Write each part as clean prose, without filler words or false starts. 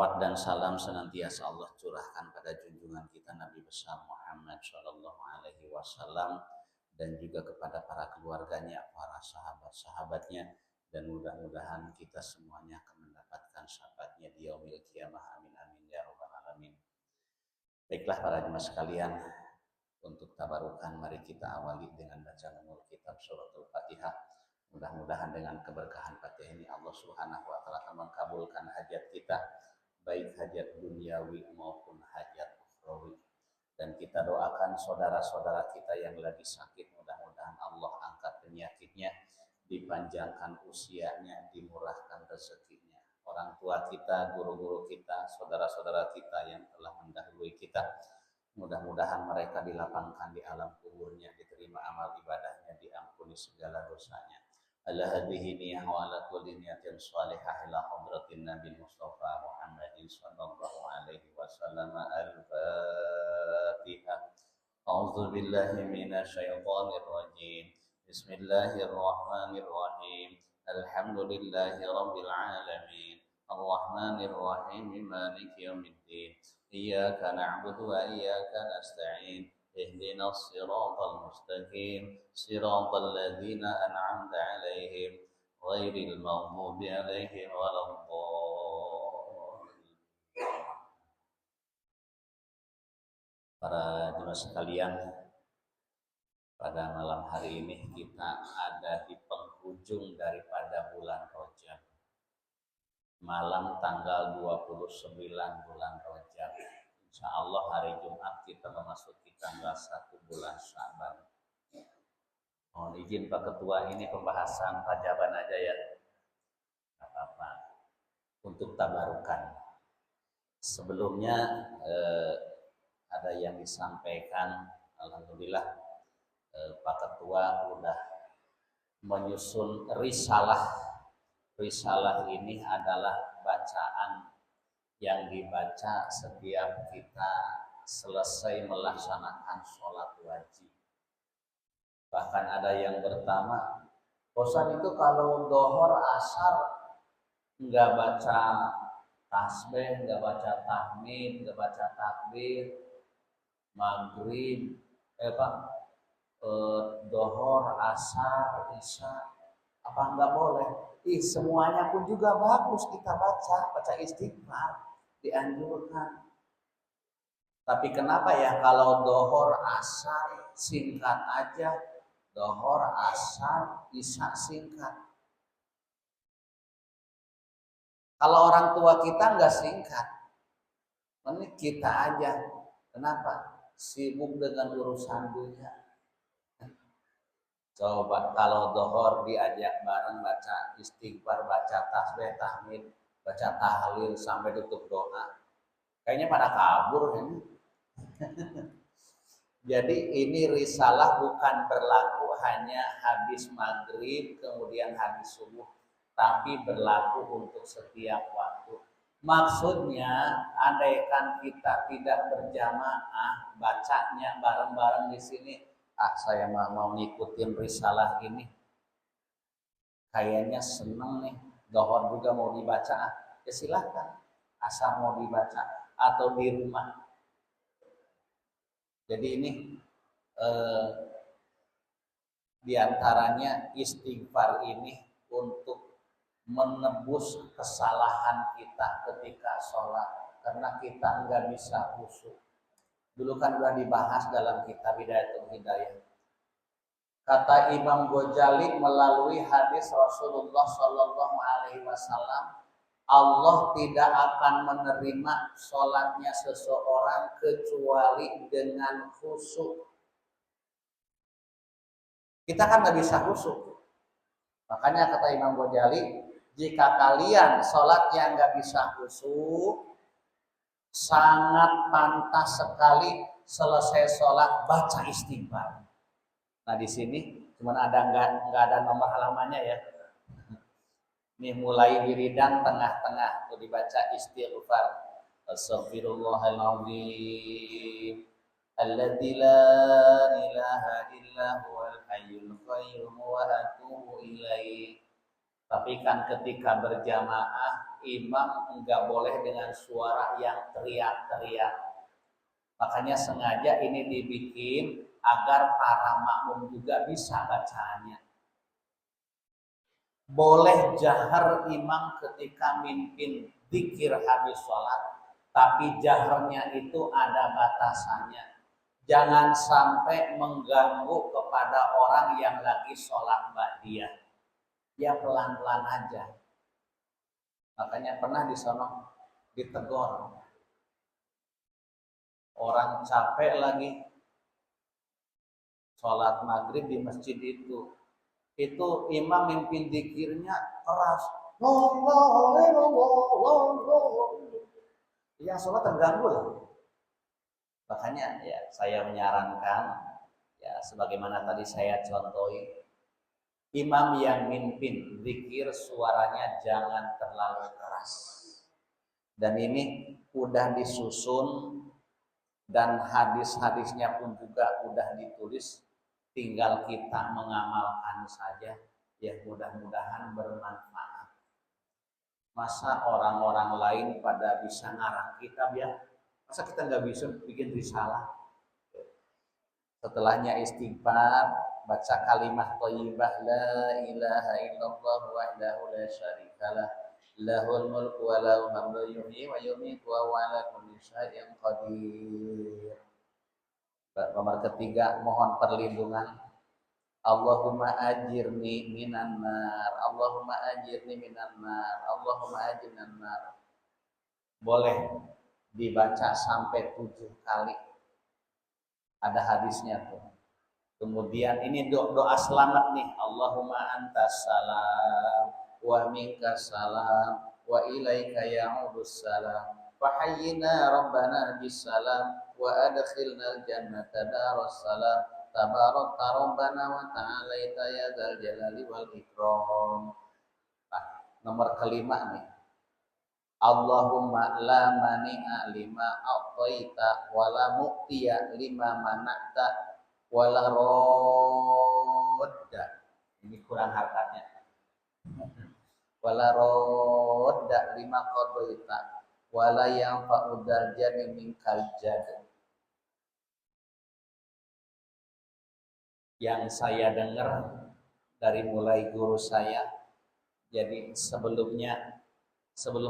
Salawat dan salam senantiasa Allah curahkan pada junjungan kita Nabi besar Muhammad Shallallahu Alaihi Wasallam dan juga kepada para keluarganya, para sahabat-sahabatnya, dan mudah-mudahan kita semuanya akan mendapatkan syafaatnya di yaumil qiyamah. Amin amin ya rabbal alamin. Baiklah para jemaah sekalian, untuk tabarukan mari kita awali dengan bacaan kitab suratul Fatihah. Mudah-mudahan dengan keberkahan Fatihah ini Allah Subhanahu wa taala akan mengabulkan hajat kita, baik hajat duniawi maupun hajat ukhrawi. Dan kita doakan saudara-saudara kita yang lagi sakit, mudah-mudahan Allah angkat penyakitnya, dipanjangkan usianya, dimurahkan rezekinya. Orang tua kita, guru-guru kita, saudara-saudara kita yang telah mendahului kita, mudah-mudahan mereka dilapangkan di alam kuburnya, diterima amal ibadahnya, diampuni segala dosanya. Ala hadhihi niyah wa ala kulli niyatin shalihah ila hadratin Nabi Mustafa Muhammadin sallallahu alaihi wasallam. Al-Fatihah. A'udzu billahi minasy syaithanir rajim. Bismillahirrahmanirrahim. Alhamdulillahi rabbil alamin. Arrahmanir rahim. Maliki yaumiddin. Iyyaka na'budu wa iyyaka nasta'in. اهدنا الصراط المستقيم صراط الذين أنعمت عليهم غير المغضوب عليهم ولا الضالين. Para jemaah sekalian, pada malam hari ini kita ada di penghujung daripada bulan Rajab. Malam tanggal 29 bulan Rajab. Insya Allah hari Jumat kita memasuki tanggal 1 bulan Sya'ban. Mohon izin Pak Ketua, ini pembahasan Rajaban aja ya. Tidak apa-apa. Untuk tabarukan. Sebelumnya ada yang disampaikan, alhamdulillah Pak Ketua sudah menyusun risalah. Risalah ini adalah bacaan yang dibaca setiap kita selesai melaksanakan sholat wajib. Bahkan ada yang pertama, bosan itu kalau dohor asar nggak baca tasbih, nggak baca tahmid, nggak baca takbir, maghrib, dohor, asar, isya, apa nggak boleh? Semuanya pun juga bagus kita baca istighfar. Dianjurkan. Tapi kenapa ya kalau dohor asar singkat aja, dohor asar isya singkat. Kalau orang tua kita nggak singkat, ini kita aja. Kenapa? Sibuk dengan urusan dunia. Coba kalau dohor diajak bareng baca istighfar, baca tasbih, tahmid, baca tahlil sampai tutup doa. Kayaknya pada kabur ini. Jadi ini risalah bukan berlaku hanya habis maghrib kemudian habis subuh, tapi berlaku untuk setiap waktu. Maksudnya, andaikan kita tidak berjamaah bacanya bareng-bareng di sini, saya mau ngikutin risalah ini, kayaknya seneng nih, dohor juga mau dibaca, ya silahkan, asal mau dibaca atau di rumah. Jadi ini diantaranya istighfar ini untuk menebus kesalahan kita ketika sholat, karena kita nggak bisa khusyuk. Dulu kan sudah dibahas dalam kitab Hidayatul Hidayah. Kata Imam Ghazali melalui hadis Rasulullah Shallallahu Alaihi Wasallam, Allah tidak akan menerima sholatnya seseorang kecuali dengan khusyuk. Kita kan nggak bisa khusyuk. Makanya kata Imam Ghazali, jika kalian sholatnya nggak bisa khusyuk, sangat pantas sekali selesai sholat baca istighfar. Nah di sini cuma ada nggak ada nomor halamannya ya. Ini mulai wiridan tengah-tengah tuh dibaca istighfar. Astaghfirullahaladzim alladzi la ilaha illa huwal hayyul qayyum wa atubu ilaih. Tapi kan ketika berjamaah imam enggak boleh dengan suara yang teriak-teriak. Makanya sengaja ini dibikin agar para makmum juga bisa bacaannya. Boleh jahar imam ketika mimpin dzikir habis sholat, tapi jaharnya itu ada batasannya. Jangan sampai mengganggu kepada orang yang lagi sholat ba'diyah. Ya pelan-pelan aja. Makanya pernah di sono ditegur. Orang capek lagi sholat maghrib di masjid itu imam mimpin dzikirnya keras. Yang sholat terganggu lah. Makanya ya saya menyarankan ya sebagaimana tadi saya contohi, imam yang mimpin zikir suaranya jangan terlalu keras. Dan ini udah disusun dan hadis-hadisnya pun juga udah ditulis, tinggal kita mengamalkan saja. Ya mudah-mudahan bermanfaat. Masa orang-orang lain pada bisa ngarang kitab ya? Masa kita nggak bisa bikin risalah? Setelahnya istighfar, baca kalimat thayyibah la ilaha illallah wahdahu la syarikalah, lahul mulku wa lahul hamdu yuhyi wa yumiitu wa huwa ala kulli syai'in qadir. Nomor ketiga, mohon perlindungan. Allahumma ajirni minan nar, Allahumma ajirni minan nar, Allahumma ajirni minan nar. Boleh dibaca sampai 7 kali. Ada hadisnya tuh. Kemudian ini doa selamat nih. Allahumma antas salam wa minkas salam wa ilaika ya'udus salam. Fahayyina rabbana bis salam wa adkhilnal jannata daras salam. Tabarakta rabbana wa ta'alaita ya dzal jalali wal ikram. Nah, nomor kelima nih. Allahumma la mani'a lima a'taita wa la mu'tiya lima mana'ta wa la radda. Ini kurang harkatnya. Wa la radda lima qadaita wa la yanfa'u dzal jaddi minkal jadd. Yang saya dengar dari mulai guru saya, jadi sebelum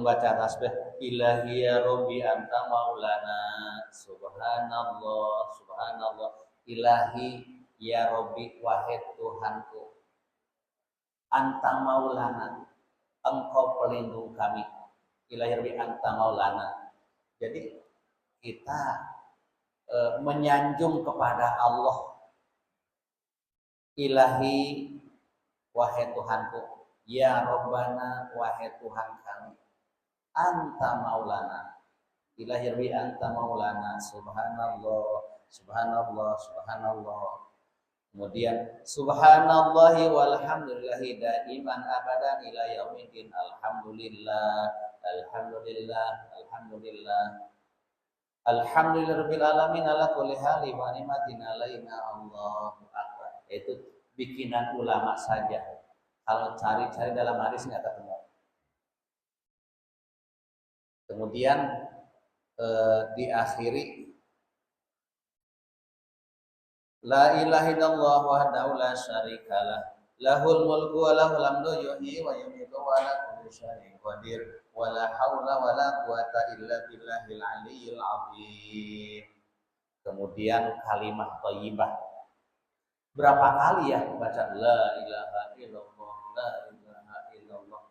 baca tasbih, ilahi ya rabbi anta maulana, subhanallah, subhanallah, ilahi ya rabbi wahid Tuhanku, anta maulana, engkau pelindung kami, ilahi rabbi anta maulana. Jadi kita menyanjung kepada Allah, ilahi wahai Tuhanku, ya Rabbana wahai Tuhan kami, anta maulana, ilahi rabbi anta maulana, subhanallah, subhanallah, subhanallah. Kemudian subhanallahi walhamdulillahi daiman abadan ila yaumidin, alhamdulillah, alhamdulillah, alhamdulillah, alhamdulillahirabbil alamin ala kulli hali wa ni'matin alaina Allahu akbar. Itu bikinan ulama saja. Kalau cari-cari dalam hadis nggak ketemu. Kemudian diakhiri la ilaha illallah wahdahu la syarikalah, lahul mulku wa lahul hamdu yuhyi wa yumiitu wa ala kulli syai'in qadir wa la haula wa la quwata illa billahil aliyyil azim. Kemudian kalimat thayyibah. Berapa kali ya baca la ilaha illallah, la ilaha illallah.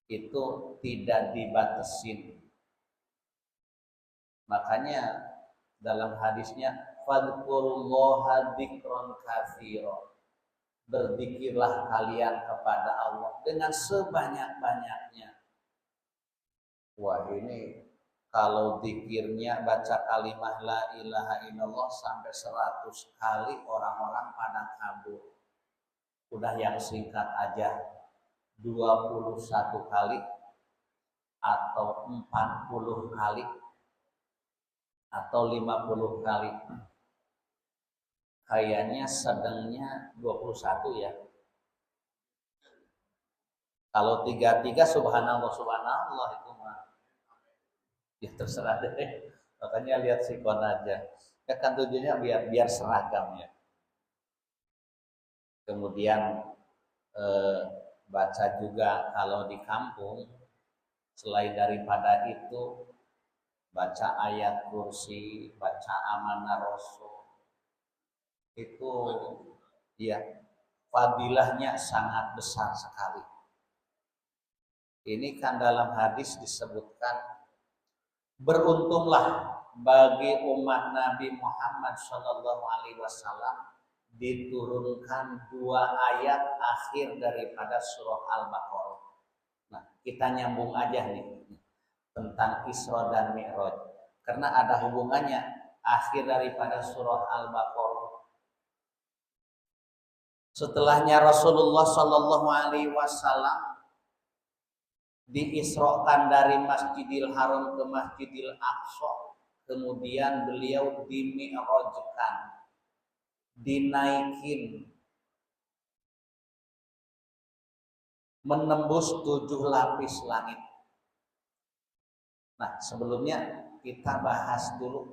Itu tidak dibatasin. Makanya dalam hadisnya fadhkurullaha dzikran katsira. Berzikirlah kalian kepada Allah dengan sebanyak-banyaknya. Wah, ini kalau zikirnya baca kalimat la ilaha illallah sampai 100 kali orang-orang pada kabur. Udah yang singkat aja 21 kali atau 40 kali atau 50 kali. Kayaknya sedangnya 21 ya. Kalau 33 subhanallah subhanallah itu mah ya terserah deh. Makanya lihat sikon aja. Ya kan tujuannya biar seragam ya. Kemudian eh, baca juga kalau di kampung, selain daripada itu baca ayat kursi, baca amanah rasul, itu ya fadilahnya sangat besar sekali. Ini kan dalam hadis disebutkan, beruntunglah bagi umat Nabi Muhammad SAW diturunkan 2 ayat akhir daripada surah Al-Baqarah. Nah, kita nyambung aja nih tentang Isra dan Mi'raj, karena ada hubungannya akhir daripada surah Al-Baqarah. Setelahnya Rasulullah SAW diisrokan dari Masjidil Haram ke Masjidil Aqsa, kemudian beliau dimi'rajkan, dinaikin menembus 7 lapis langit. Nah, sebelumnya kita bahas dulu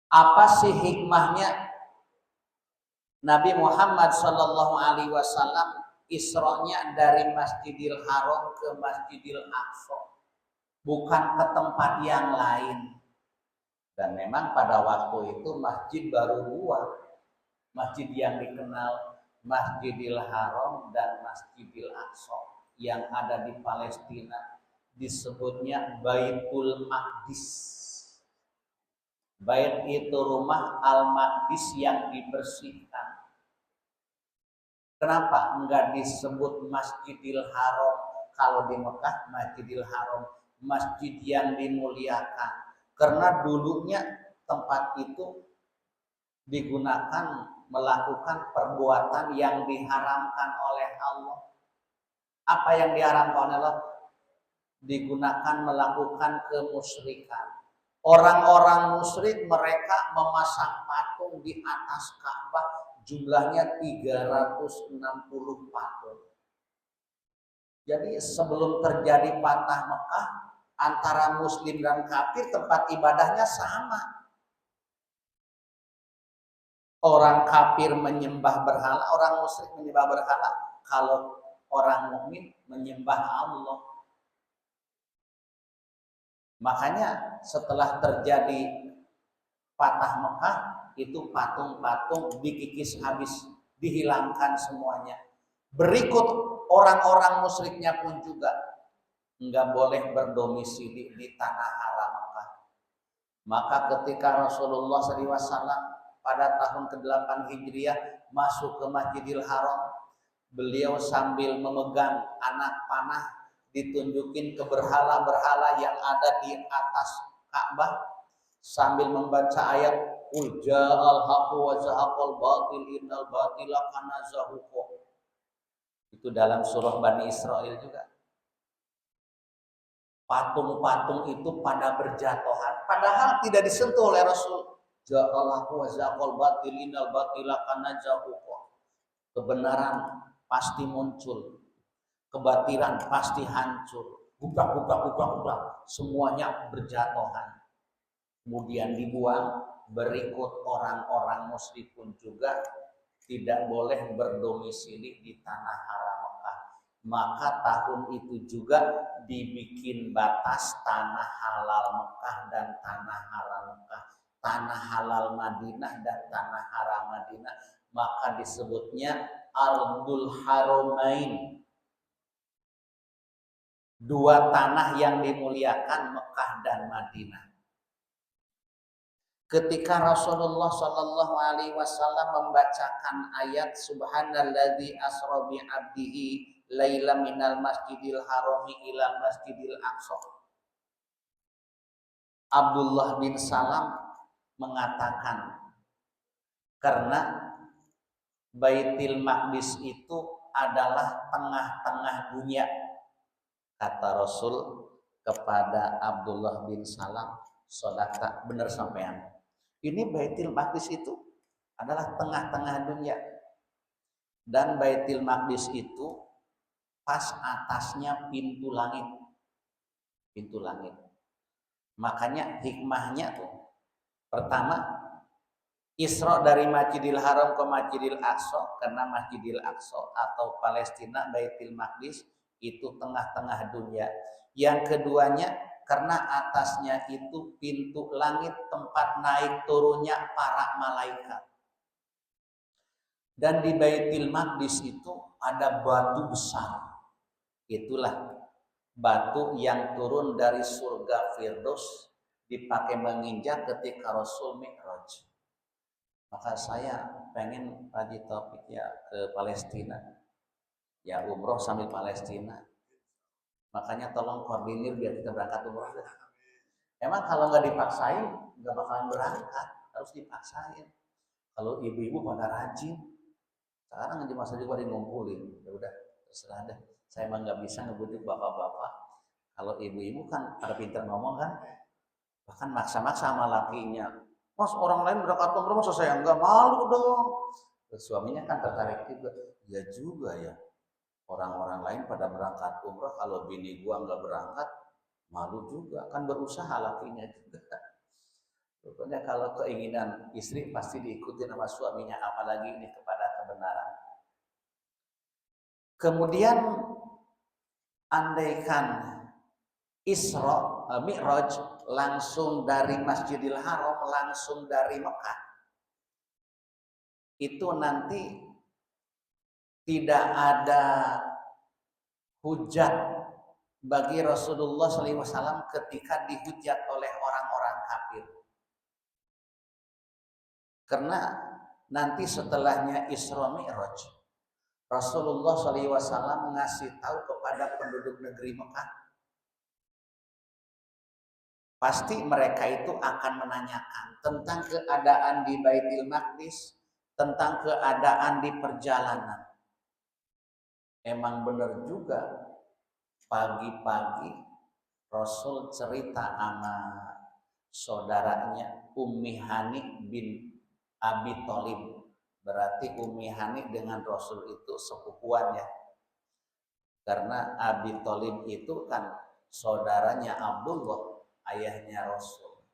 apa sih hikmahnya Nabi Muhammad SAW Isra-nya dari Masjidil Haram ke Masjidil Aqsa, bukan ke tempat yang lain. Dan memang pada waktu itu masjid baru 2, masjid yang dikenal Masjidil Haram dan Masjidil Aqsa yang ada di Palestina, disebutnya Baitul Maqdis. Bait itu rumah, Al-Maqdis yang dibersihkan. Kenapa enggak disebut Masjidil Haram? Kalau di Mekah Masjidil Haram, masjid yang dimuliakan. Karena dulunya tempat itu digunakan melakukan perbuatan yang diharamkan oleh Allah. Apa yang diharamkan oleh Allah? Digunakan melakukan kemusyrikan. Orang-orang musyrik mereka memasang patung di atas Ka'bah, jumlahnya 360 patung. Jadi sebelum terjadi patah Mekah, antara muslim dan kafir tempat ibadahnya sama. Orang kafir menyembah berhala, orang musyrik menyembah berhala. Kalau orang mukmin menyembah Allah. Makanya setelah terjadi patah Mekah, itu patung-patung dikikis habis, dihilangkan semuanya. Berikut orang-orang musyriknya pun juga enggak boleh berdomisili di tanah haram Mekah. Maka ketika Rasulullah SAW pada tahun ke-8 Hijriah masuk ke Masjidil Haram, beliau sambil memegang anak panah ditunjukin ke berhala-berhala yang ada di atas Ka'bah sambil membaca ayat Qul ja'al haqqu wa zahaqal batil innal batila kana zahuqa. Itu dalam surah Bani Israil juga. Patung-patung itu pada berjatuhan, padahal tidak disentuh oleh Rasul. Ja'al haqqu wa zahaqal batil innal batila kana zahuqa. Kebenaran pasti muncul, kebatilan pasti hancur. Gubrak, semuanya berjatuhan. Kemudian dibuang. Berikut orang-orang musyrik pun juga tidak boleh berdomisili di tanah haram Mekah. Maka tahun itu juga dibikin batas tanah halal Mekah dan tanah haram Mekah, tanah halal Madinah dan tanah haram Madinah. Maka disebutnya Ardul Haramain, 2 tanah yang dimuliakan, Mekah dan Madinah. Ketika Rasulullah SAW membacakan ayat Subhanalladzi asra bi 'abdihi laila minal masjidil harami ila masjidil aqsa, Abdullah bin Salam mengatakan, karena Baitul Maqdis itu adalah tengah-tengah dunia, kata Rasul kepada Abdullah bin Salam, sodaka, benar sampean. Ini Baitul Maqdis itu adalah tengah-tengah dunia. Dan Baitul Maqdis itu pas atasnya pintu langit. Pintu langit. Makanya hikmahnya tuh, pertama Isra dari Masjidil Haram ke Masjidil Aqsa, karena Masjidil Aqsa atau Palestina Baitul Maqdis itu tengah-tengah dunia. Yang keduanya karena atasnya itu pintu langit tempat naik turunnya para malaikat. Dan di Baitul Maqdis itu ada batu besar. Itulah batu yang turun dari surga Firdaus dipakai menginjak ketika Rasul Mi'raj. Maka saya pengen Haji Taufik ya ke Palestina, ya umroh sambil Palestina. Makanya tolong koordinir biar kita berangkat umroh. Emang kalau nggak dipaksain nggak bakalan berangkat, harus dipaksain. Kalau ibu-ibu pada rajin, sekarang aja masa juga ngumpulin, ya udah terserah deh. Saya emang nggak bisa ngebujuk bapak-bapak. Kalau ibu-ibu kan pada pintar ngomong kan, bahkan maksa-maksa sama lakinya. Mas, orang lain berangkat umroh masa saya enggak, malu dong. Suaminya kan tertarik juga. Ya juga ya. Orang-orang lain pada berangkat umroh, kalau bini gua enggak berangkat, malu juga. Kan berusaha lakinya juga. Pokoknya kalau keinginan istri pasti diikuti sama suaminya, apalagi ini kepada kebenaran. Kemudian andaikan Isra Mi'raj langsung dari Masjidil Haram, langsung dari Mekah, itu nanti tidak ada hujat bagi Rasulullah SAW ketika dihujat oleh orang-orang kafir. Karena nanti setelahnya Isra Mi'raj, Rasulullah SAW ngasih tahu kepada penduduk negeri Mekah, pasti mereka itu akan menanyakan tentang keadaan di Baitul Maqdis, tentang keadaan di perjalanan. Emang benar juga, pagi-pagi Rasul cerita sama saudaranya Ummi Hani bin Abi Thalib. Berarti Ummi Hani dengan Rasul itu sepupuan ya. Karena Abi Thalib itu kan saudaranya Abdullah, ayahnya Rasul.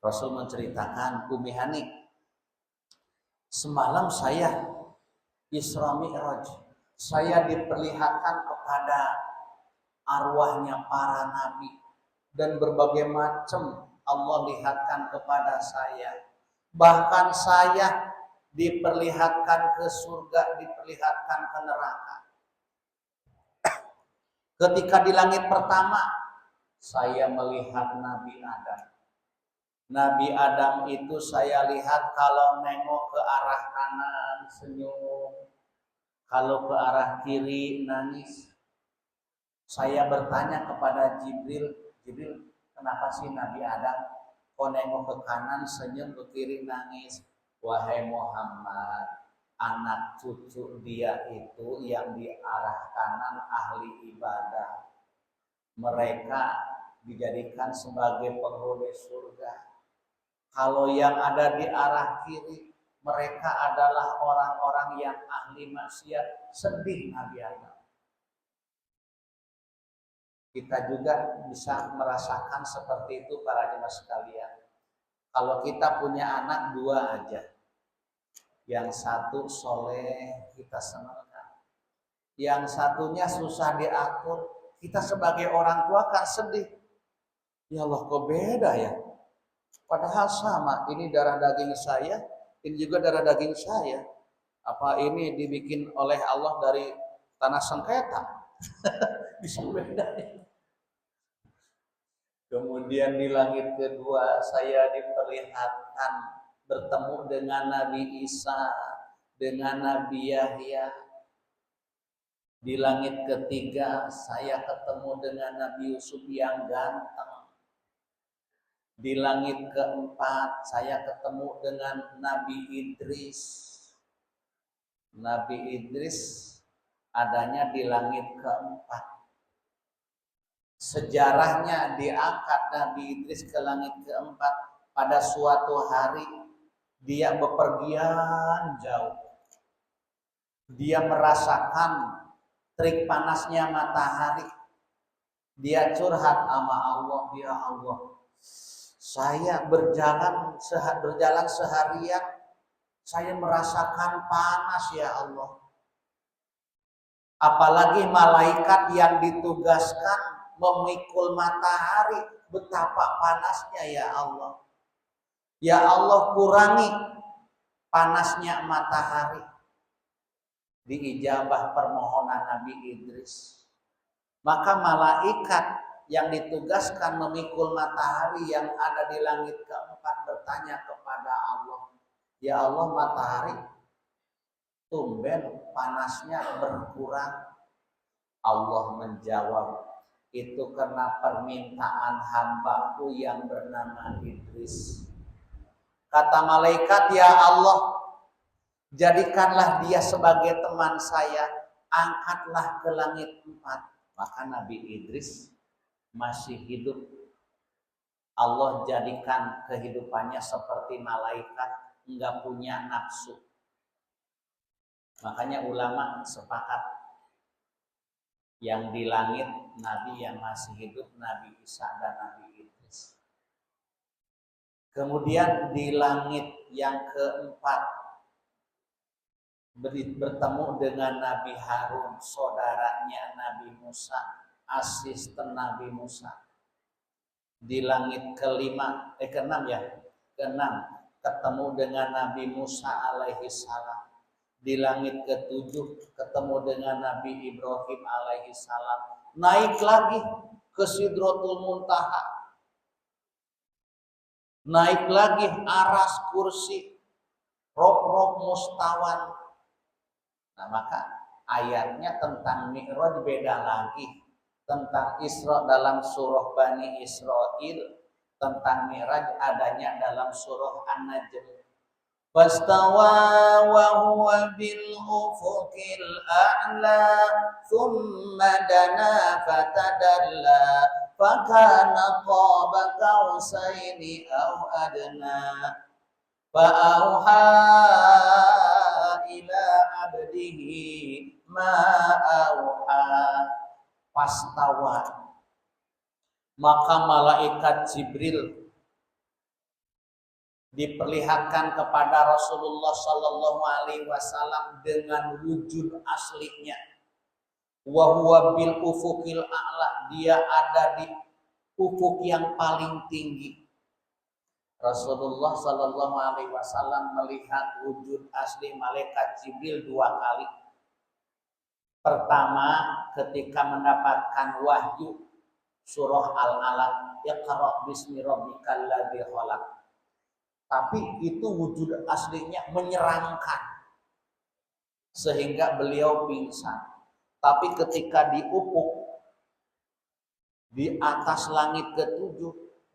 Rasul menceritakan, Ummi Hani, semalam saya Isra Mi'raj, saya diperlihatkan kepada arwahnya para nabi dan berbagai macam Allah lihatkan kepada saya. Bahkan saya diperlihatkan ke surga, diperlihatkan ke neraka. Ketika di langit pertama, saya melihat Nabi Adam. Nabi Adam itu saya lihat kalau nengok ke arah kanan senyum, kalau ke arah kiri nangis. Saya bertanya kepada Jibril, Jibril, kenapa sih Nabi Adam kok nengok ke kanan senyum, ke kiri nangis? Wahai Muhammad, anak cucu dia itu yang di arah kanan ahli ibadah. Mereka dijadikan sebagai penghuni surga. Kalau yang ada di arah kiri, mereka adalah orang-orang yang ahli maksiat. Sedih Nabi Adam. Kita juga bisa merasakan seperti itu para jemaah sekalian. Kalau kita punya anak dua aja, yang satu soleh kita senangkan, yang satunya susah diatur, kita sebagai orang tua kan sedih. Ya Allah, kok beda ya? Padahal sama, ini darah daging saya, ini juga darah daging saya. Apa ini dibikin oleh Allah dari tanah sengketa? Bisa beda ya. Kemudian di langit kedua saya diperlihatkan bertemu dengan Nabi Isa, dengan Nabi Yahya. Di langit ketiga saya ketemu dengan Nabi Yusuf yang ganteng. Di langit keempat saya ketemu dengan Nabi Idris. Nabi Idris adanya di langit keempat. Sejarahnya diangkat Nabi Idris ke langit keempat pada suatu hari dia bepergian jauh. Dia merasakan terik panasnya matahari. Dia curhat sama Allah, ya Allah, saya berjalan seharian, saya merasakan panas ya Allah. Apalagi malaikat yang ditugaskan memikul matahari, betapa panasnya ya Allah. Ya Allah, kurangi panasnya matahari. Diijabah permohonan Nabi Idris. Maka malaikat yang ditugaskan memikul matahari yang ada di langit keempat bertanya kepada Allah, ya Allah, matahari tumben panasnya berkurang. Allah menjawab, itu karena permintaan hambaku yang bernama Idris. Kata malaikat, ya Allah, jadikanlah dia sebagai teman saya, angkatlah ke langit 4. Maka Nabi Idris masih hidup. Allah jadikan kehidupannya seperti malaikat, enggak punya nafsu. Makanya ulama sepakat, yang di langit Nabi yang masih hidup Nabi Isa dan Nabi Idris. Kemudian di langit yang keempat bertemu dengan Nabi Harun, saudaranya Nabi Musa, asisten Nabi Musa. Di langit kelima, keenam ya, keenam ketemu dengan Nabi Musa alaihi salam. Di langit ketujuh ketemu dengan Nabi Ibrahim alaihi salam. Naik lagi ke Sidratul Muntaha. Naik lagi aras kursi, rob mustawan. Nah, maka ayatnya tentang Mi'raj beda lagi. Tentang Isra dalam surah Bani Israil, tentang Mi'raj adanya dalam surah An-Najm. Fastawa wa huwa bil ufuqil a'la thumma dana fatadalla fakana qaba qausaini aw adna fa'auha ila abdihi ma auha. Pastawa, maka malaikat Jibril diperlihatkan kepada Rasulullah Sallallahu Alaihi Wasallam dengan wujud aslinya. Wa huwa bil ufuqil a'la, dia ada di ufuk yang paling tinggi. Rasulullah Sallallahu Alaihi Wasallam melihat wujud asli malaikat Jibril 2 kali. Pertama, ketika mendapatkan wahyu surah Al-Alaq, Iqra bismi rabbikal ladzi khalaq. Tapi itu wujud aslinya menyeramkan sehingga beliau pingsan. Tapi ketika di ufuk, di atas langit ke-7,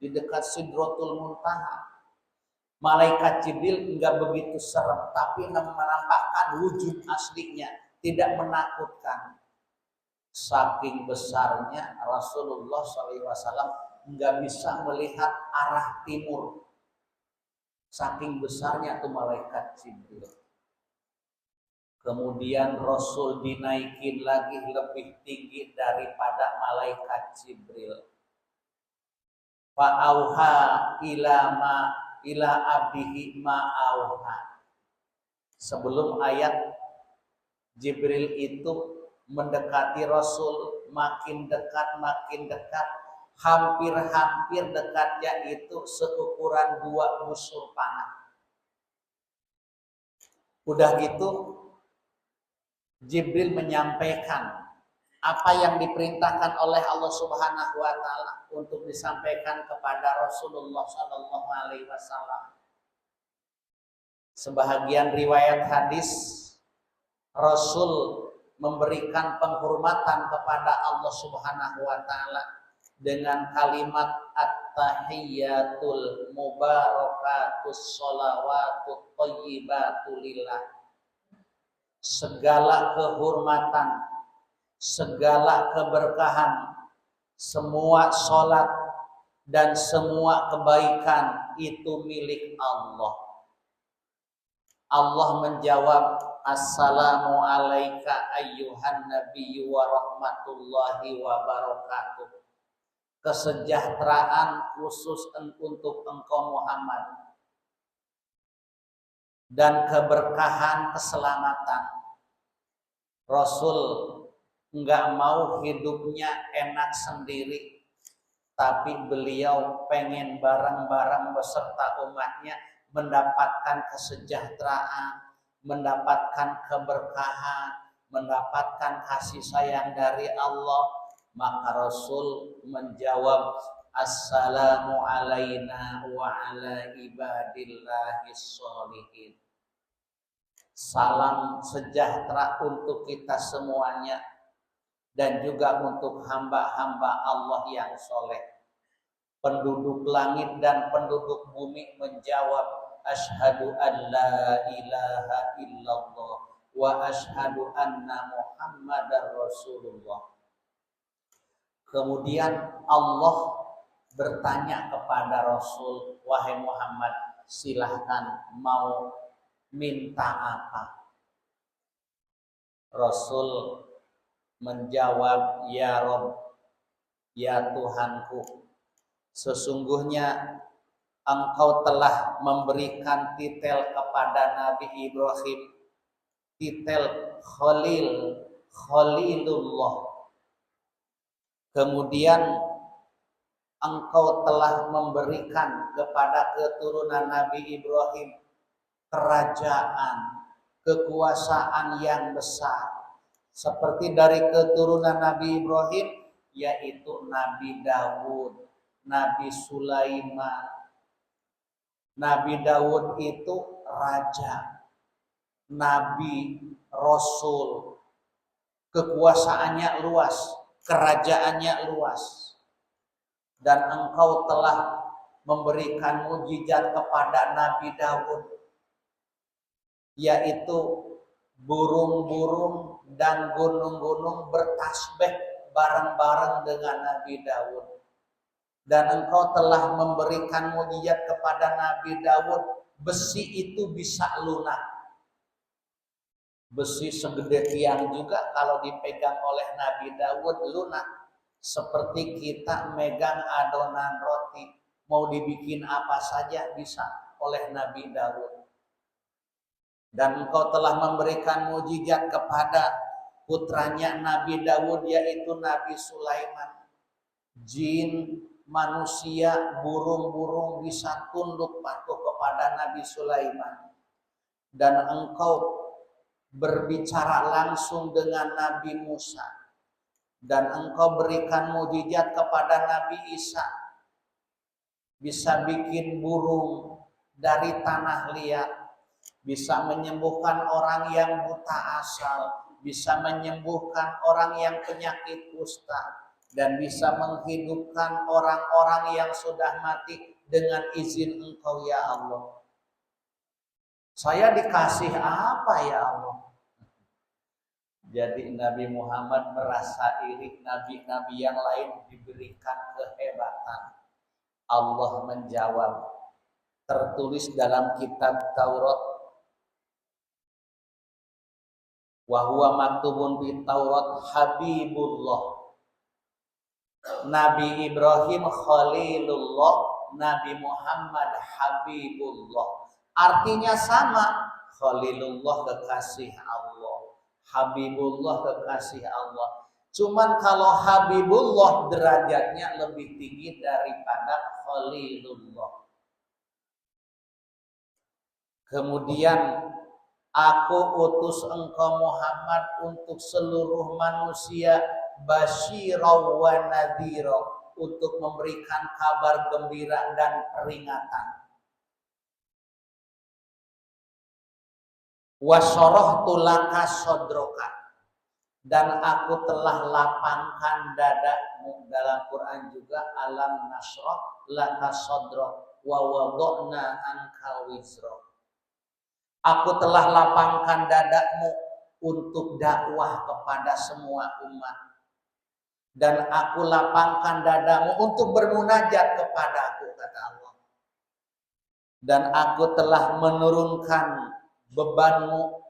di dekat Sidratul Muntaha, malaikat Jibril enggak begitu serem, tapi menampakkan wujud aslinya, tidak menakutkan. Saking besarnya Rasulullah SAW enggak bisa melihat arah timur. Saking besarnya tuh malaikat Jibril. Kemudian Rasul dinaikin lagi lebih tinggi daripada malaikat Jibril. Fa'auha ila abdihi ma auha. Sebelum ayat Jibril itu mendekati Rasul, makin dekat, hampir dekatnya itu seukuran 2 busur panah. Udah gitu Jibril menyampaikan apa yang diperintahkan oleh Allah Subhanahu wa taala untuk disampaikan kepada Rasulullah sallallahu alaihi wasallam. Sebahagian riwayat hadis, Rasul memberikan penghormatan kepada Allah Subhanahu wa taala dengan kalimat at-tahiyyatul mubarakatus sholawatut thayyibatu lillah. Segala kehormatan, segala keberkahan, semua sholat dan semua kebaikan itu milik Allah. Allah menjawab, Assalamu alayka ayyuhan nabiyyu wa rahmatullahi wa barakatuh. Kesejahteraan khusus untuk engkau Muhammad dan keberkahan keselamatan. Rasul enggak mau hidupnya enak sendiri, tapi beliau pengen bareng-bareng beserta umatnya mendapatkan kesejahteraan, mendapatkan keberkahan, mendapatkan kasih sayang dari Allah. Maka Rasul menjawab, Assalamu alayna wa ala ibadillahis sholihin. Salam sejahtera untuk kita semuanya dan juga untuk hamba-hamba Allah yang soleh. Penduduk langit dan penduduk bumi menjawab, Asyhadu an la ilaha illallah wa asyhadu anna Muhammadar Rasulullah. Kemudian Allah bertanya kepada Rasul, wahai Muhammad, silahkan mau minta apa? Rasul menjawab, ya Rabb, ya Tuhanku, sesungguhnya Engkau telah memberikan titel kepada Nabi Ibrahim, titel Khalil, Khalilullah. Kemudian Engkau telah memberikan kepada keturunan Nabi Ibrahim kerajaan, kekuasaan yang besar. Seperti dari keturunan Nabi Ibrahim, yaitu Nabi Daud, Nabi Sulaiman. Nabi Daud itu raja, Nabi, Rasul. Kekuasaannya luas, kerajaannya luas. Dan engkau telah memberikan mukjizat kepada Nabi Daud, yaitu burung-burung dan gunung-gunung bertasbih bareng-bareng dengan Nabi Daud. Dan engkau telah memberikan mukjizat kepada Nabi Daud, besi itu bisa lunak. Besi segede tiang juga kalau dipegang oleh Nabi Daud lunak. Seperti kita megang adonan roti, mau dibikin apa saja bisa oleh Nabi Daud. Dan engkau telah memberikan mukjizat kepada putranya Nabi Daud, yaitu Nabi Sulaiman. Jin, manusia, burung-burung bisa tunduk patuh kepada Nabi Sulaiman. Dan engkau berbicara langsung dengan Nabi Musa. Dan engkau berikan mukjizat kepada Nabi Isa, bisa bikin burung dari tanah liat, bisa menyembuhkan orang yang buta asal, bisa menyembuhkan orang yang penyakit kusta, dan bisa menghidupkan orang-orang yang sudah mati dengan izin engkau ya Allah. Saya dikasih apa ya Allah? Jadi Nabi Muhammad merasa iri, nabi-nabi yang lain diberikan kehebatan. Allah menjawab, tertulis dalam kitab Taurat, wa huwa maktubun fi Taurat Habibullah. Nabi Ibrahim Khalilullah, Nabi Muhammad Habibullah. Artinya sama, Khalilullah kekasih Allah, Habibullah kekasih Allah. Cuman kalau Habibullah derajatnya lebih tinggi daripada Khalilullah. Kemudian, aku utus engkau Muhammad untuk seluruh manusia, basyirau wa nadhira, untuk memberikan kabar gembira dan peringatan. Wa syarahtu laka sadroka, dan aku telah lapangkan dadamu. Dalam Quran juga, alam nashrah laka sadrak wa wada'na anka wizrak. Aku telah lapangkan dadamu untuk dakwah kepada semua umat. Dan aku lapangkan dadamu untuk bermunajat kepadaku, kata Allah. Dan aku telah menurunkan bebanmu,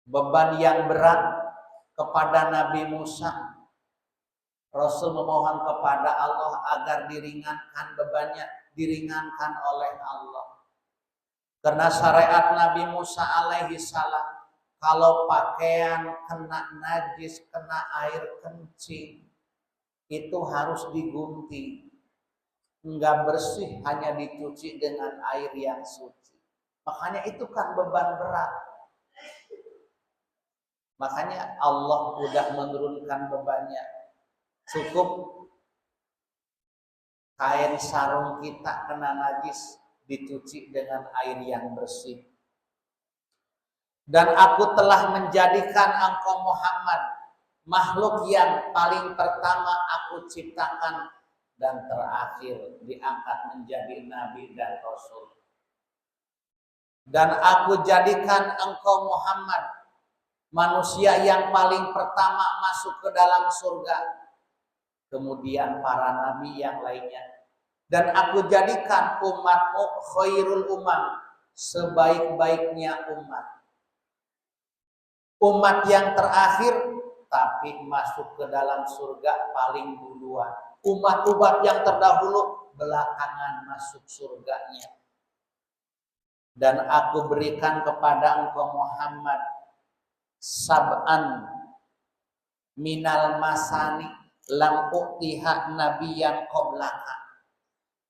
beban yang berat kepada Nabi Musa. Rasul memohon kepada Allah agar diringankan bebannya, diringankan oleh Allah. Karena syariat Nabi Musa alaihi salam, kalau pakaian kena najis, kena air kencing, itu harus digunting. Enggak bersih, hanya dicuci dengan air yang suci. Makanya itu kan beban berat. Makanya Allah udah menurunkan bebannya. Cukup kain sarung kita kena najis, dicuci dengan air yang bersih. Dan aku telah menjadikan engkau Muhammad makhluk yang paling pertama aku ciptakan dan terakhir diangkat menjadi nabi dan rasul. Dan aku jadikan engkau Muhammad manusia yang paling pertama masuk ke dalam surga. Kemudian para nabi yang lainnya. Dan aku jadikan umatmu khairul umam, sebaik-baiknya umat. Umat yang terakhir tapi masuk ke dalam surga paling duluan. Umat-umat yang terdahulu belakangan masuk surganya. Dan aku berikan kepada engkau Muhammad sab'an minal masani lam u'tiha nabiyyan qablaka.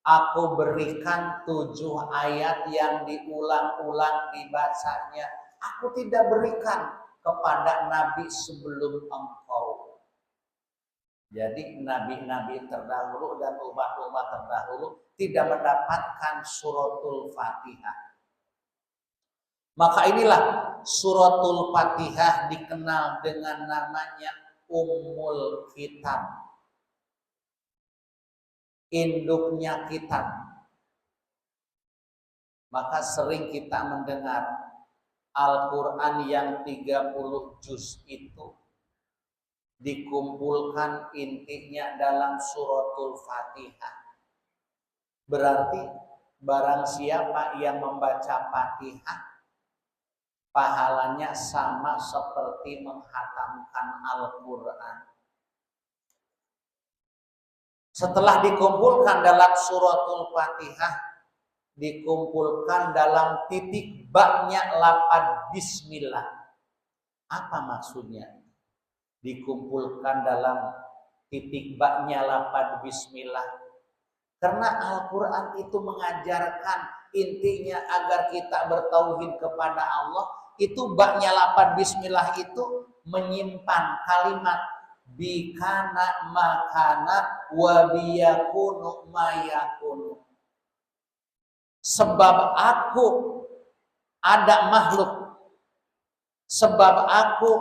Aku berikan 7 ayat yang diulang-ulang dibacanya. Aku tidak berikan kepada nabi sebelum engkau. Jadi nabi-nabi terdahulu dan umat-umat terdahulu tidak mendapatkan suratul Fatihah. Maka inilah suratul Fatihah dikenal dengan namanya Ummul Kitab. Induknya kitab. Maka sering kita mendengar Al-Quran yang 30 juz itu dikumpulkan intinya dalam suratul Fatihah. Berarti barang siapa yang membaca Fatihah, pahalanya sama seperti menghatamkan Al-Quran. Setelah dikumpulkan dalam suratul Fatihah, dikumpulkan dalam titik baknya lapad bismillah. Apa maksudnya? Dikumpulkan dalam titik baknya lapad bismillah. Karena Al-Quran itu mengajarkan intinya agar kita bertauhid kepada Allah. Itu baknya lapad bismillah itu menyimpan kalimat bikana makana wa biyakunu mayakunu. Sebab aku ada makhluk, sebab aku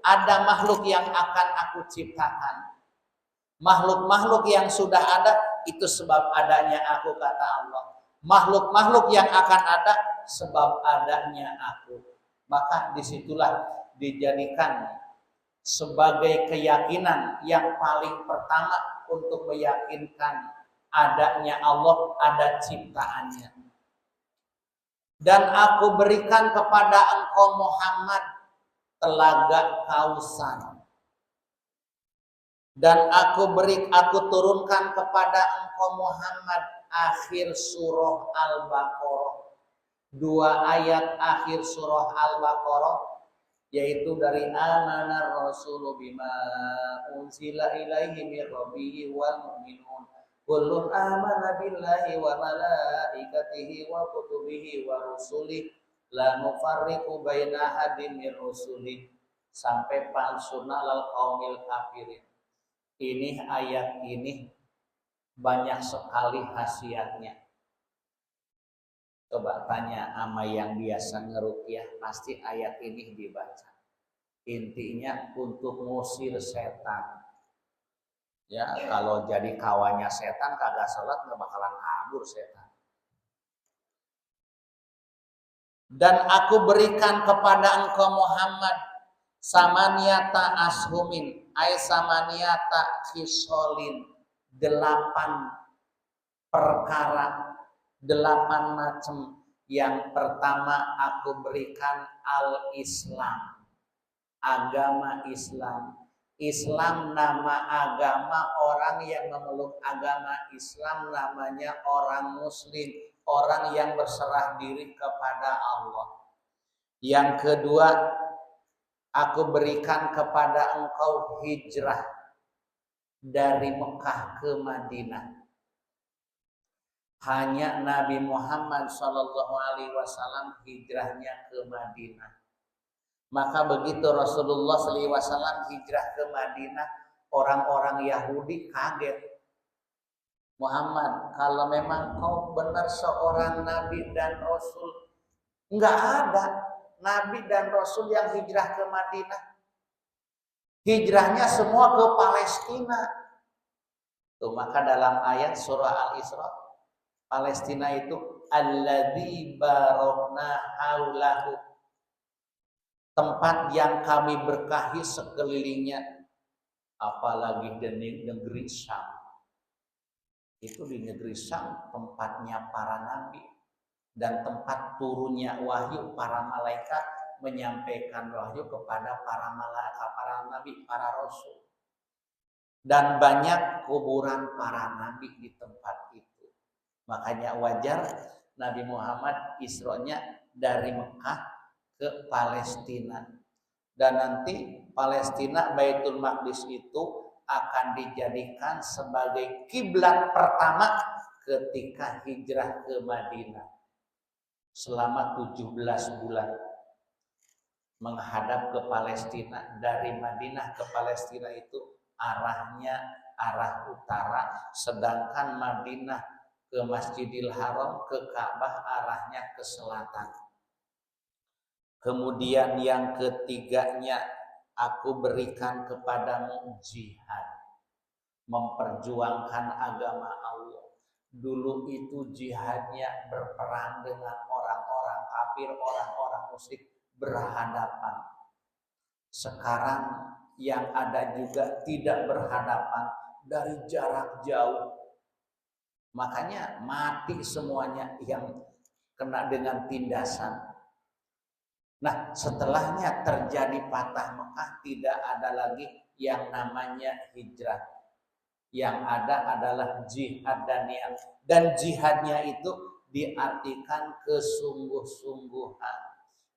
ada makhluk yang akan aku ciptakan. Makhluk-makhluk yang sudah ada itu sebab adanya aku, kata Allah. Makhluk-makhluk yang akan ada sebab adanya aku. Maka disitulah dijadikan sebagai keyakinan yang paling pertama untuk meyakinkan adanya Allah, ada ciptaannya. Dan aku berikan kepada engkau Muhammad telaga Kausar. Dan aku turunkan kepada engkau Muhammad akhir surah Al-Baqarah. 2 ayat akhir surah Al-Baqarah, yaitu dari amanar rasulu bima unzila ilaihi mir rabbihi wal mu'minun kullun amana billahi wa malaikatihi wa kutubihi wa rusulihi la nufarriqu baina ahadin mir rusulihi sampai fansurna lal qaumil kafirin. Ini ayat ini banyak sekali khasiatnya. Coba tanya sama yang biasa ngeruqyah, pasti ayat ini dibaca. Intinya untuk ngusir setan. Ya, kalau jadi kawannya setan kagak salat nggak bakalan kabur setan. Dan aku berikan kepada engkau Muhammad samaniyata ashumin, ay samaniyata khisolin, 8 perkara, 8 macam Yang pertama aku berikan al-Islam, agama Islam. Islam nama agama, orang yang memeluk agama Islam namanya orang muslim, orang yang berserah diri kepada Allah. Yang kedua, aku berikan kepada engkau hijrah dari Mekah ke Madinah. Hanya Nabi Muhammad SAW hijrahnya ke Madinah. Maka begitu Rasulullah SAW hijrah ke Madinah, orang-orang Yahudi kaget. Muhammad, kalau memang kau benar seorang Nabi dan Rasul, enggak ada Nabi dan Rasul yang hijrah ke Madinah. Hijrahnya semua ke Palestina. Tuh, maka dalam ayat surah Al-Isra, Palestina itu alladzi barakna haulahu, tempat yang kami berkahi sekelilingnya, apalagi di negeri Syam. Itu di negeri Syam tempatnya para nabi dan tempat turunnya wahyu, para malaikat menyampaikan wahyu kepada para malaikat, para nabi, para rasul. Dan banyak kuburan para nabi di tempat itu. Makanya wajar Nabi Muhammad Isra-nya dari Mekah ke Palestina. Dan nanti Palestina, Baitul Maqdis itu akan dijadikan sebagai kiblat pertama ketika hijrah ke Madinah. Selama 17 bulan menghadap ke Palestina. Dari Madinah ke Palestina itu arahnya arah utara, sedangkan Madinah ke Masjidil Haram, ke Ka'bah arahnya ke selatan. Kemudian yang ketiganya, aku berikan kepadamu jihad, memperjuangkan agama Allah. Dulu itu jihadnya berperang dengan orang-orang kafir, orang-orang musyrik berhadapan. Sekarang yang ada juga tidak berhadapan, dari jarak jauh. Makanya mati semuanya yang kena dengan tindasan. Nah, setelahnya terjadi patah Mekah, tidak ada lagi yang namanya hijrah. Yang ada adalah jihad dan niat. Dan jihadnya itu diartikan kesungguh-sungguhan.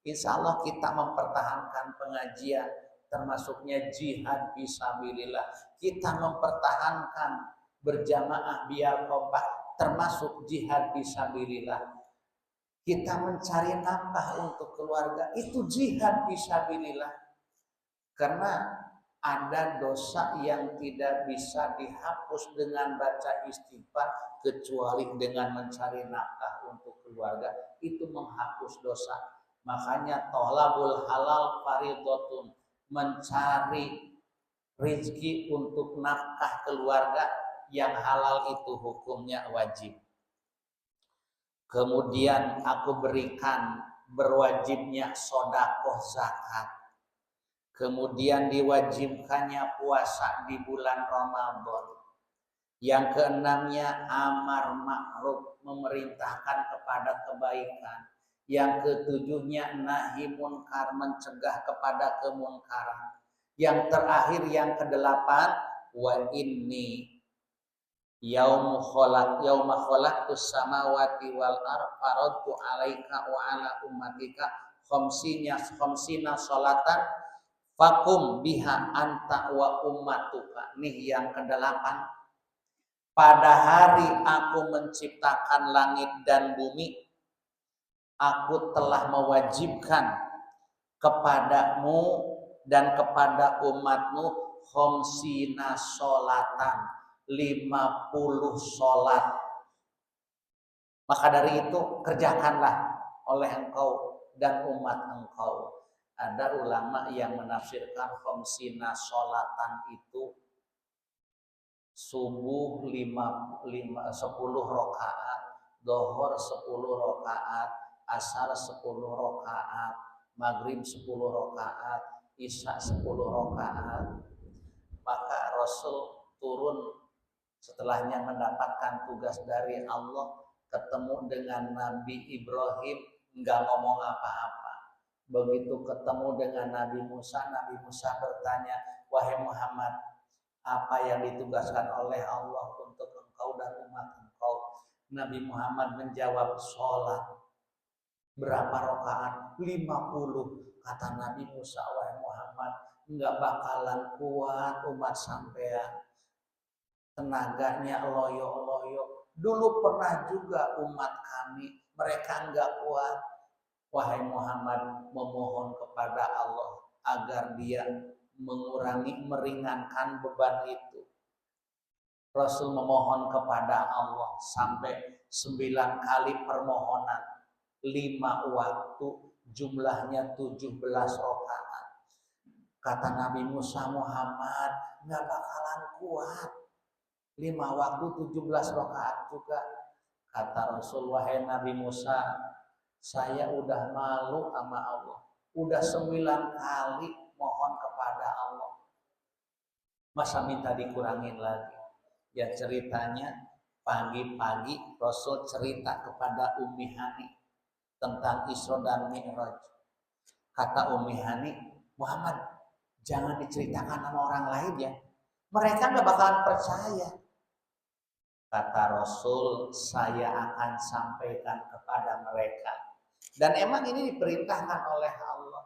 Insya Allah kita mempertahankan pengajian, termasuknya jihad fisabilillah. Kita mempertahankan berjamaah biar kompak, termasuk jihad fisabilillah. Kita mencari nafkah untuk keluarga, itu jihad fisabilillah. Karena ada dosa yang tidak bisa dihapus dengan baca istighfar kecuali dengan mencari nafkah untuk keluarga, itu menghapus dosa. Makanya tolabul halal faridotun, mencari rezeki untuk nafkah keluarga yang halal itu hukumnya wajib. Kemudian aku berikan berwajibnya sedekah zakat. Kemudian diwajibkannya puasa di bulan Ramadan. Yang keenamnya amar ma'ruf, memerintahkan kepada kebaikan. Yang ketujuhnya nahi munkar, mencegah kepada kemunkaran. Yang terakhir yang kedelapan, wa inni yauma khalaqtus samawati wal ardh faradtu 'alaika wa 'ala ummatika khamsina sholatan fakum biha anta wa ummatuka. Nih yang kedelapan. Pada hari aku menciptakan langit dan bumi, aku telah mewajibkan kepadamu dan kepada umatmu khamsina sholatan, 50 sholat. Maka dari itu kerjakanlah oleh engkau dan umat engkau. Ada ulama yang menafsirkan khamsina sholatan itu subuh 10 rakaat, dohor 10 rakaat, asar 10 rakaat, maghrib 10 rakaat, isya 10 rakaat. Maka Rasul turun setelahnya mendapatkan tugas dari Allah, ketemu dengan Nabi Ibrahim nggak ngomong apa-apa. Begitu ketemu dengan Nabi Musa bertanya, wahai Muhammad, apa yang ditugaskan oleh Allah untuk engkau dan umat engkau? Nabi Muhammad menjawab, sholat. Berapa rakaat? 50. Kata Nabi Musa, wahai Muhammad, nggak bakalan kuat umat sampean. Tenaganya loyo-loyo. Dulu pernah juga umat kami, mereka nggak kuat. Wahai Muhammad, memohon kepada Allah agar dia mengurangi, meringankan beban itu. Rasul memohon kepada Allah sampai 9 kali permohonan, 5 waktu, jumlahnya 17 rakaat. Kata Nabi Musa, Muhammad nggak bakalan kuat. 5 waktu 17 rakaat juga. Kata Rasul, wahai Nabi Musa, saya udah malu sama Allah. Udah 9 kali mohon kepada Allah. Masa minta dikurangin lagi? Ya ceritanya pagi-pagi Rasul cerita kepada Ummi Hani tentang Isra dan Mi'raj. Kata Ummi Hani, Muhammad jangan diceritakan sama orang lain ya. Mereka nggak bakalan percaya. Kata Rasul, saya akan sampaikan kepada mereka. Dan emang ini diperintahkan oleh Allah.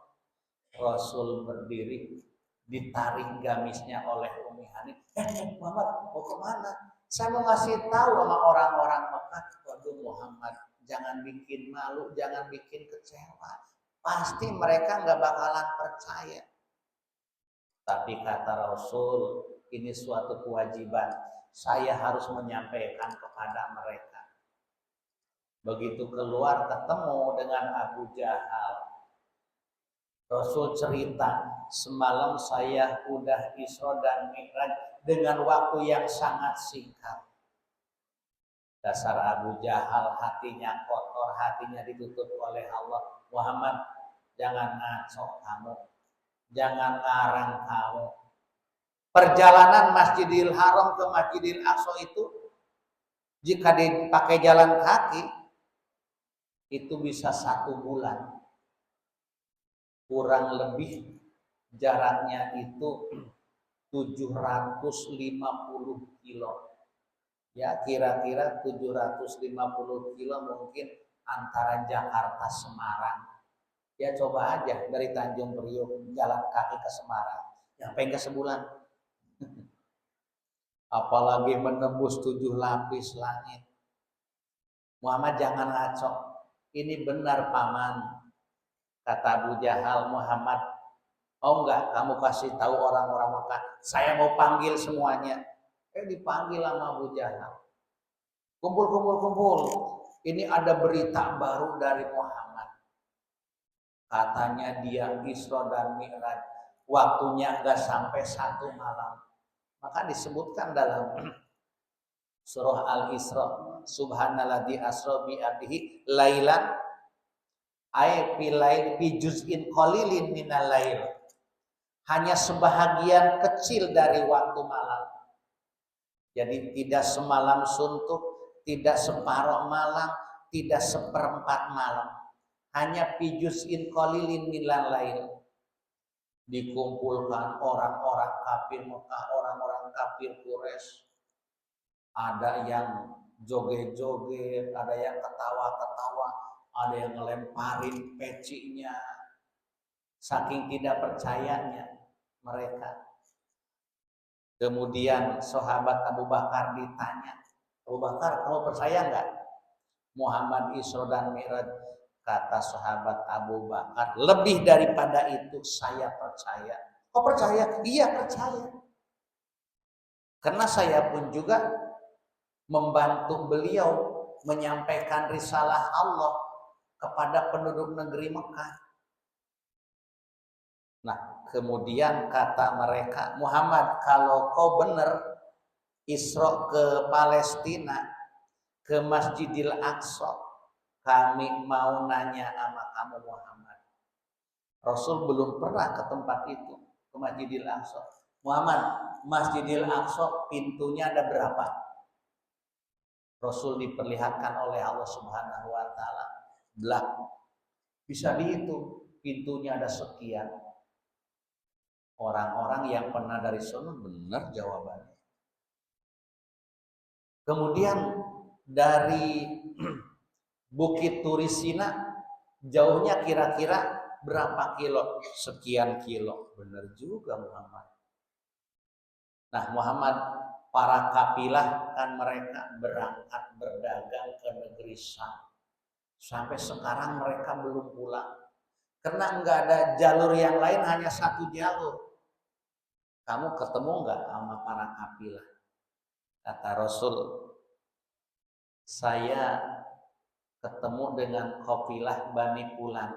Rasul berdiri, ditarik gamisnya oleh Ummi Hani. Muhammad mau kemana? Saya mau ngasih tahu sama orang-orang Mekah. Waduh Muhammad, jangan bikin malu, jangan bikin kecewa. Pasti mereka nggak bakalan percaya. Tapi kata Rasul, ini suatu kewajiban. Saya harus menyampaikan kepada mereka. Begitu keluar ketemu dengan Abu Jahal. Rasul cerita, semalam saya udah Isra dan Mi'raj dengan waktu yang sangat singkat. Dasar Abu Jahal, hatinya kotor, hatinya ditutup oleh Allah. Muhammad, jangan ngaco kamu, jangan ngarang kamu. Perjalanan Masjidil Haram ke Masjidil Aqsa itu, jika dipakai jalan kaki, itu bisa 1 bulan. Kurang lebih jaraknya itu 750 kilo. Ya kira-kira 750 kilo mungkin antara Jakarta Semarang. Ya coba aja dari Tanjung Priok jalan kaki ke Semarang. Nyampe ke sebulan. Apalagi menembus 7 lapis langit. Muhammad jangan ngaco. Ini benar paman. Kata Abu Jahal, Muhammad, mau nggak kamu kasih tahu orang-orang Mekah? Saya mau panggil semuanya. Dipanggil sama Abu Jahal. Kumpul. Ini ada berita baru dari Muhammad. Katanya dia Isra dan Mi'raj. Waktunya nggak sampai 1 malam. Maka disebutkan dalam surah Al-Isra, Subhanalladzi asra bi abdihi lailan ay filail fi juz'in qalilin minal lail. Hanya sebahagian kecil dari waktu malam. Jadi tidak semalam suntuk, tidak separuh malam, tidak seperempat malam. Hanya fi juz'in qalilin minal lail. Dikumpulkan orang-orang kafir Mekah, orang-orang kafir Quraisy. Ada yang joget-joget, ada yang ketawa-ketawa, ada yang ngelemparin pecinya. Saking tidak percayanya mereka. Kemudian sahabat Abu Bakar ditanya, Abu Bakar, kamu percaya nggak Muhammad Isra dan Mi'raj? Kata sahabat Abu Bakar, lebih daripada itu saya percaya. Kau percaya? Iya percaya. Karena saya pun juga membantu beliau menyampaikan risalah Allah kepada penduduk negeri Mekah. Nah, kemudian kata mereka, Muhammad, kalau kau benar Isra ke Palestina, ke Masjidil Aqsa, kami mau nanya sama kamu Muhammad. Rasul belum pernah ke tempat itu, ke Masjidil Aqsa. Muhammad, Masjidil Aqsa pintunya ada berapa? Rasul diperlihatkan oleh Allah Subhanahu wa taala belak. Bisa dihitung pintunya ada sekian. Orang-orang yang pernah dari sono benar jawabannya. Kemudian dari Bukit Turisina jauhnya kira-kira berapa kilo? Sekian kilo. Benar juga Muhammad. Nah Muhammad, para kapilah kan mereka berangkat berdagang ke negeri Syam. Sampai sekarang mereka belum pulang. Karena enggak ada jalur yang lain, hanya satu jalur. Kamu ketemu enggak sama para kapilah? Kata Rasul, saya ketemu dengan kapilah Bani Fulan.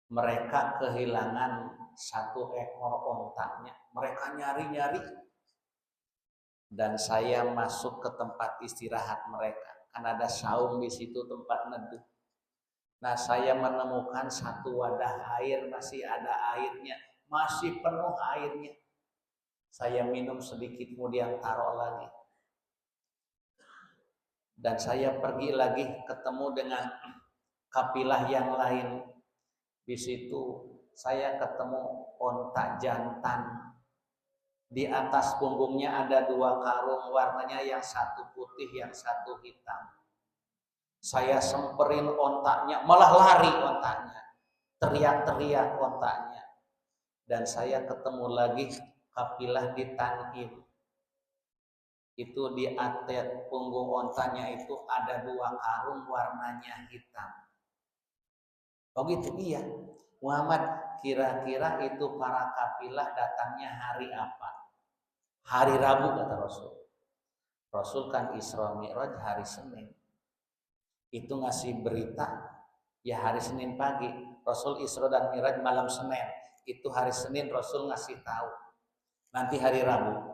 Mereka kehilangan satu ekor ontanya. Mereka nyari-nyari. Dan saya masuk ke tempat istirahat mereka. Kan ada saung di situ, tempat neduh. Nah, saya menemukan satu wadah air, masih ada airnya, masih penuh airnya. Saya minum sedikit, kemudian taruh lagi. Dan saya pergi lagi ketemu dengan kapilah yang lain. Di situ saya ketemu onta jantan. Di atas punggungnya ada 2 karung, warnanya yang satu putih, yang satu hitam. Saya semperin ontaknya, malah lari ontaknya. Teriak-teriak ontaknya. Dan saya ketemu lagi kapilah di Tanim. Itu di atas punggung ontanya itu ada 2 karung, warnanya hitam. Oh gitu, iya. Muhammad, kira-kira itu para kapilah datangnya hari apa? Hari Rabu kata Rasul. Rasul kan Isra Mi'raj hari Senin. Itu ngasih berita ya hari Senin pagi. Rasul Isra dan Mi'raj malam Senin. Itu hari Senin Rasul ngasih tahu. Nanti hari Rabu.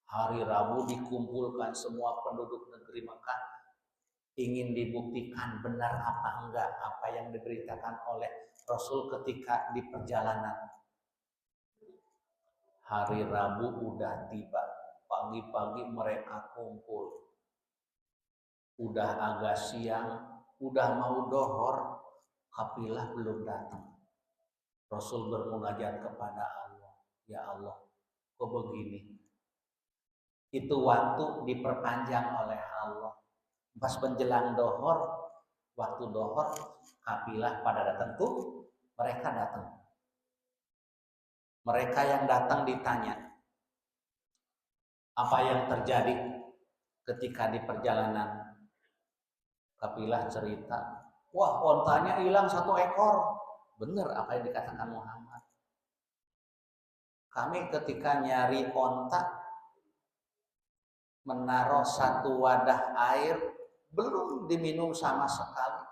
Hari Rabu dikumpulkan semua penduduk negeri Mekah, ingin dibuktikan benar apa enggak apa yang diberitakan oleh Rasul ketika di perjalanan. Hari Rabu udah tiba. Pagi-pagi mereka kumpul. Udah agak siang, udah mau dohor, kapilah belum datang. Rasul bermunajat kepada Allah. Ya Allah, kok begini? Itu waktu diperpanjang oleh Allah. Pas menjelang dohor, waktu dohor, kapilah pada datang tuh, mereka datang. Mereka yang datang ditanya, apa yang terjadi ketika di perjalanan? Kapilah cerita, wah ontanya hilang 1 ekor. Benar apa yang dikatakan Muhammad. Kami ketika nyari onta, menaruh 1 wadah air, belum diminum sama sekali.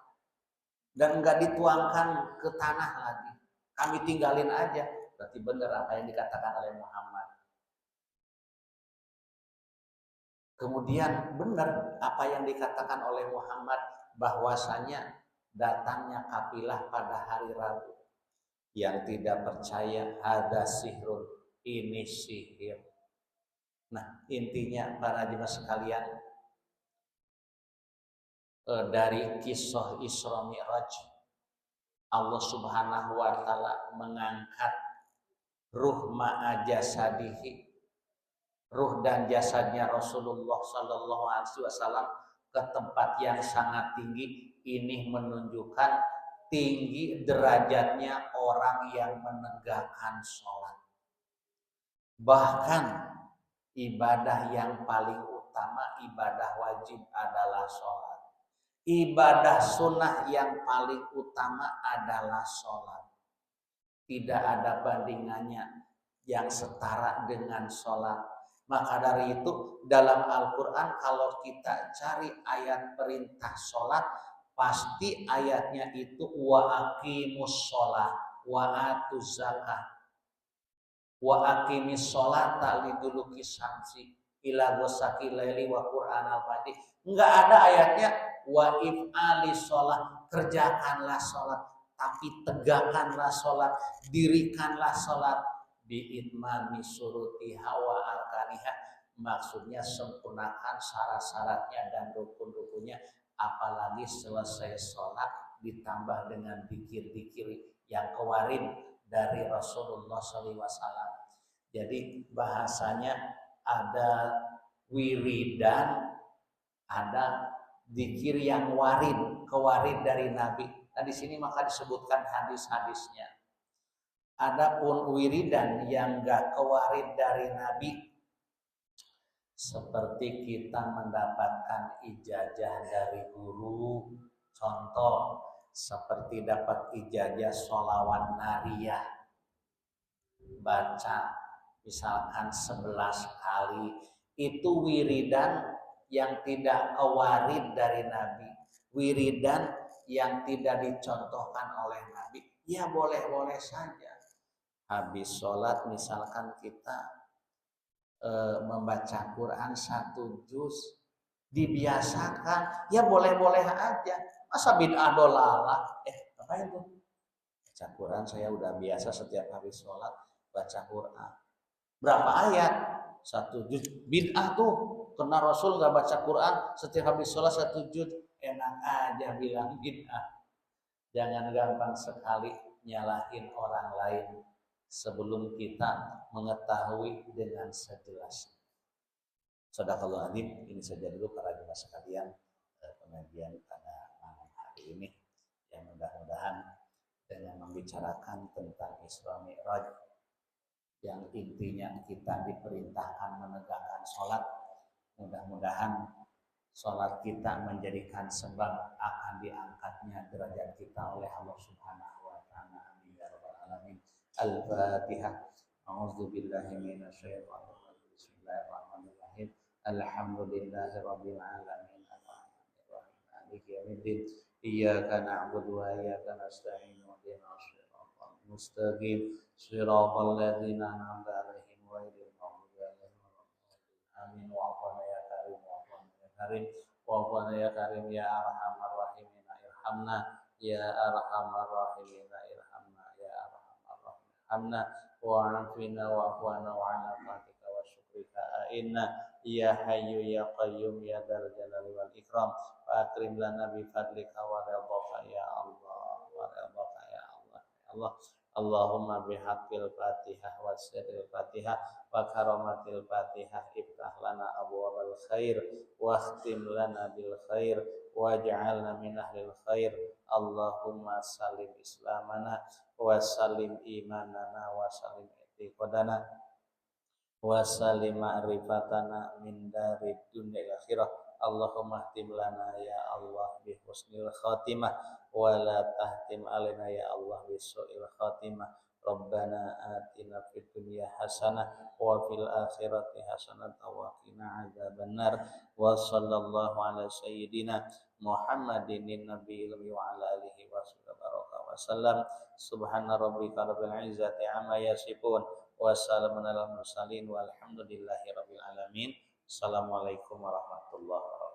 Dan enggak dituangkan ke tanah lagi. Kami tinggalin aja. Berarti benar apa yang dikatakan oleh Muhammad. Kemudian benar apa yang dikatakan oleh Muhammad, bahwasanya datangnya kapilah pada hari Rabu. Yang tidak percaya ada sihrun, ini sihir. Nah, intinya para jemaah sekalian, dari kisah Isra Mi'raj, Allah Subhanahu wa taala mengangkat ruh ma'a jasadihi, ruh dan jasadnya Rasulullah sallallahu alaihi wasallam ke tempat yang sangat tinggi. Ini menunjukkan tinggi derajatnya orang yang menegakkan sholat. Bahkan ibadah yang paling utama, ibadah wajib adalah sholat. Ibadah sunnah yang paling utama adalah sholat. Tidak ada bandingannya yang setara dengan sholat. Maka dari itu dalam Al-Quran kalau kita cari ayat perintah sholat, pasti ayatnya itu wa aqimus sholat wa atuz zakah wa aqimis sholat liduluki syamsi ila ghosaki laili wa Qur'an al-fajr. Enggak ada ayatnya wa if'ali sholat, kerjakanlah sholat, tapi tegakkanlah sholat, dirikanlah sholat bi itmami surutiha wa arkaniha, maksudnya sempurnakan syarat-syaratnya dan rukun-rukunnya, apalagi selesai sholat ditambah dengan zikir-zikir yang kewarin dari Rasulullah SAW. Jadi bahasanya ada wiridan, ada zikir yang warid, kewarid dari Nabi. Nah di sini maka disebutkan hadis-hadisnya. Adapun wiridan yang gak kewarid dari Nabi, seperti kita mendapatkan ijazah dari guru, contoh seperti dapat ijazah sholawat nariyah, baca misalkan 11 kali, itu wiridan yang tidak kewarid dari Nabi, wiridan yang tidak dicontohkan oleh Nabi, ya boleh-boleh saja. Habis sholat misalkan kita membaca Quran 1 juz, dibiasakan, ya boleh-boleh aja. Masa bid'ah dolalah? Apa itu? Baca Quran saya udah biasa setiap habis sholat baca Quran. Berapa ayat? 1 juz. Bid'ah tuh, karena Rasul nggak baca Quran setiap habis sholat 1 juz. Enak aja bilang bid'ah. Jangan gampang sekali nyalahin orang lain sebelum kita mengetahui dengan sejelas. Sadaqallahu adzim. Ini saja dulu para jemaah sekalian pengajian pada malam hari ini, yang mudah-mudahan dengan membicarakan tentang Isra Mi'raj yang intinya kita diperintahkan menegakkan sholat, mudah-mudahan sholat kita menjadikan sebab akan diangkatnya derajat kita oleh Allah Subhanahu wa taala. Amin ya rabbal alamin. Al-Fatihah. A'udzu billahi minasyaitonir rajim. Bismillahirrahmanirrahim. Alhamdulillahirabbil alamin. Arrahmanir rahim. Maliki yaumiddin. Iyyaka na'budu wa iyyaka nasta'in. Ihdinas siratal mustaqim. Siratal ladzina an'amta 'alaihim ghairil maghdubi 'alaihim waladdallin. Amin. Wa'afana ya karim, wa'afana ya karim, wa'afana ya karim ya arhamar rahimin. Irhamna ya arhamar rahimin. Irhamna ya arhamar rahimin. Irhamna wa'afina wa'afana wa'ala ta'atika wa syukrika a'inna ya hayyu ya qayyum ya dzal jalali wal ikram. Wa akrim lana bi fadlika wa ridhaka ya Allah, wa ridhaka ya Allah, ya Allah. Allahumma bihaqqil Fatihah wa sirril Fatihah wa karamatil Fatihah iftah lana abwaabal khair wa khtim lana bil khair waj'alna min ahlil khair. Allahumma salim islamana wa salim imanana wa salim i'tiqadana wa salim ma'rifatana min darid dunya akhirah. Allahumma khtim lana ya Allah bi husnil khatimah wa la tahtim alaina ya Allah bi su'il khatimah. Rabbana atina fid dunya hasanah wa fil akhirati hasanah wa qina adzabannar. Wa sallallahu ala sayyidina Muhammadin nabiyil wa ala alihi wa sallam. Subhana rabbika rabbil izzati amma yasifun. Wassalamun alal mursalin walhamdulillahi rabbil alamin. Assalamualaikum warahmatullahi wabarakatuh.